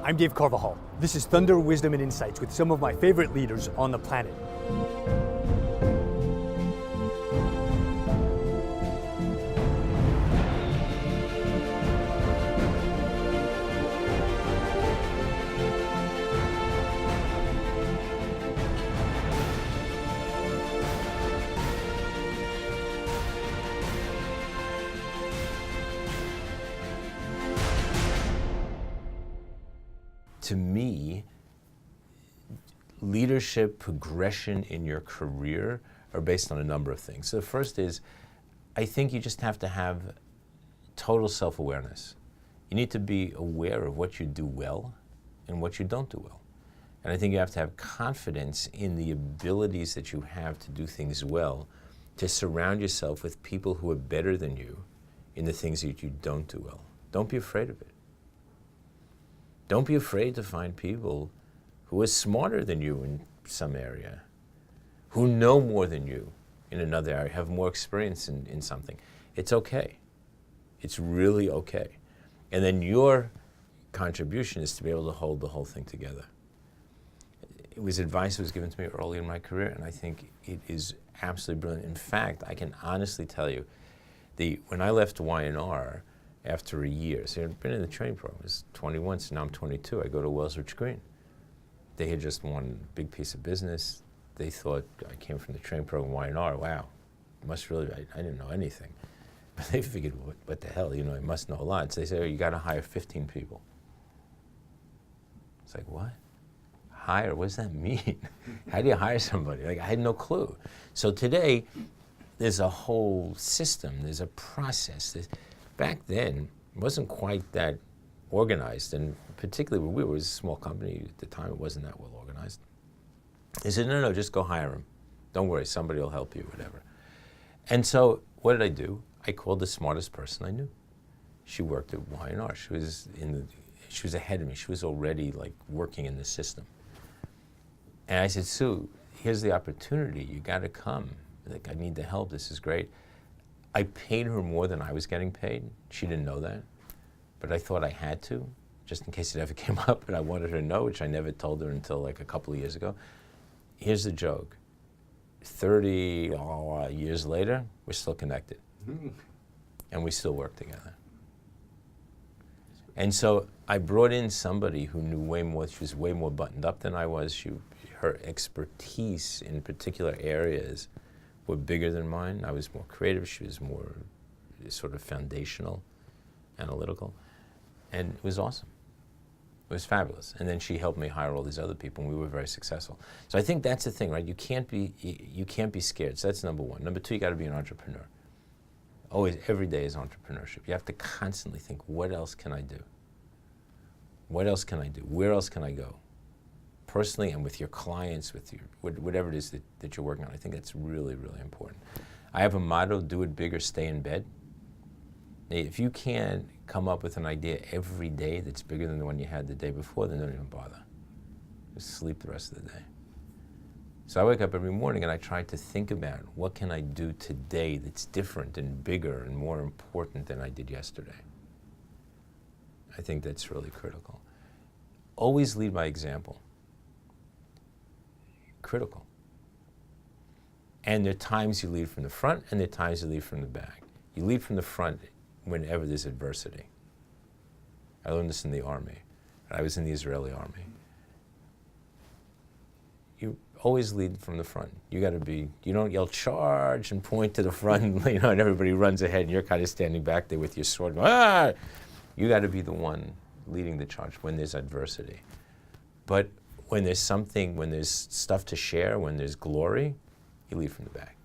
I'm Dave Carvajal. This is Thunder, Wisdom, and Insights with some of my favorite leaders on the planet. To me, leadership progression in your career are based on a number of things. So the first is, I think you just have to have total self-awareness. You need to be aware of what you do well and what you don't do well. And I think you have to have confidence in the abilities that you have to do things well, to surround yourself with people who are better than you in the things that you don't do well. Don't be afraid of it. Don't be afraid to find people who are smarter than you in some area, who know more than you in another area, have more experience in something. It's okay. It's really okay. And then your contribution is to be able to hold the whole thing together. It was advice that was given to me early in my career, and I think it is absolutely brilliant. In fact, I can honestly tell you, when I left Y&R, after a year, so I'd been in the training program, I was 21, so now I'm 22, I go to Wellsrich Green. They had just won a big piece of business. They thought I came from the training program Y&R, wow, must really, I didn't know anything. But they figured, what the hell, you know, I must know a lot. So they said, oh, you gotta hire 15 people. It's like, what? Hire, what does that mean? How do you hire somebody? Like, I had no clue. So today, there's a whole system, there's a process. Back then, it wasn't quite that organized, and particularly when we were a small company at the time, it wasn't that well organized. They said, no, just go hire him. Don't worry, somebody will help you, whatever. And so, what did I do? I called the smartest person I knew. She worked at Y&R. She was ahead of me. She was already like working in the system. And I said, Sue, here's the opportunity. You got to come. Like, I need the help. This is great. I paid her more than I was getting paid. She didn't know that, but I thought I had to, just in case it ever came up, and I wanted her to know, which I never told her until like a couple of years ago. Here's the joke. 30 years later, we're still connected. And we still work together. And so I brought in somebody who knew way more, she was way more buttoned up than I was. Her expertise in particular areas were bigger than mine. I was more creative, she was more sort of foundational, analytical, and it was awesome. It was fabulous. And then she helped me hire all these other people, and we were very successful. So I think that's the thing, right? You can't be scared. So that's number one. Number two, you got to be an entrepreneur. Always, every day is entrepreneurship. You have to constantly think, what else can I do? What else can I do? Where else can I go? Personally and with your clients, with your, whatever it is that you're working on. I think that's really, really important. I have a motto, do it big or stay in bed. If you can't come up with an idea every day that's bigger than the one you had the day before, then don't even bother. Just sleep the rest of the day. So I wake up every morning and I try to think about what can I do today that's different and bigger and more important than I did yesterday. I think that's really critical. Always lead by example. Critical. And there are times you lead from the front and there are times you lead from the back. You lead from the front whenever there's adversity. I learned this in the army. I was in the Israeli army. You always lead from the front. You don't yell charge and point to the front, you know, and everybody runs ahead and you're kind of standing back there with your sword going, ah! You got to be the one leading the charge when there's adversity. But when there's something, when there's stuff to share, when there's glory, you lead from the back.